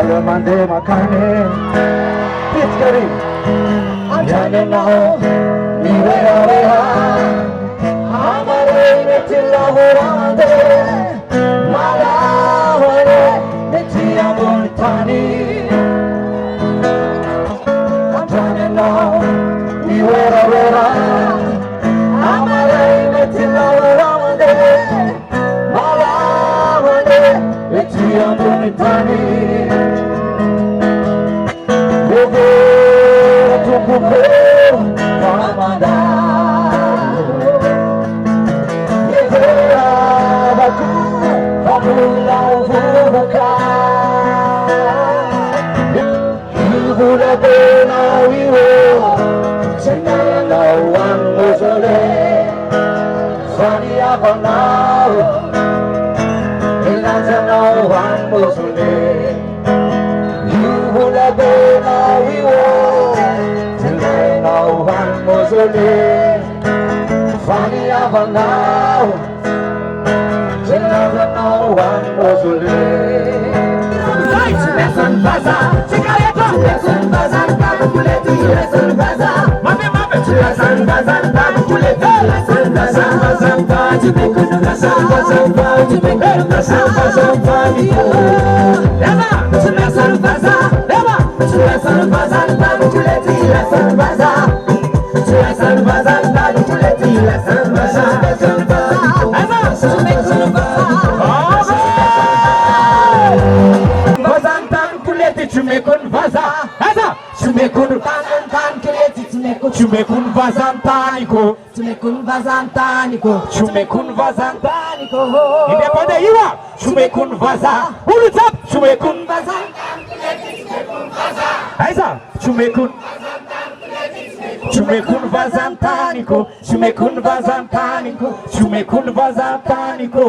Alamande makane Pitchkari Ajane nao Nivera veha Hamare netilla horande Mala hore Nettiya multani Ajane nao Nivera veha Hamare netilla horande Mala hore Nettiya multani Funny ever now, never know one was Right, lesson bazaar, cigarette, lesson bazaar, calculate, lesson bazaar, mame, lesson bazaar, calculate, lesson bazaar, bazaar, to make a lesson bazaar, to make a lesson bazaar, lesson bazaar, lesson bazaar, calculate, lesson bazaar. Lesson bazaar, calculate, lesson bazaar, lesson Chumekun vazantaniko, chumekun vazantaniko. Independe iwa, chumekun vaza. Ulu tap, chumekun Aisa, chumekun vazantaniko, chumekun vazantaniko.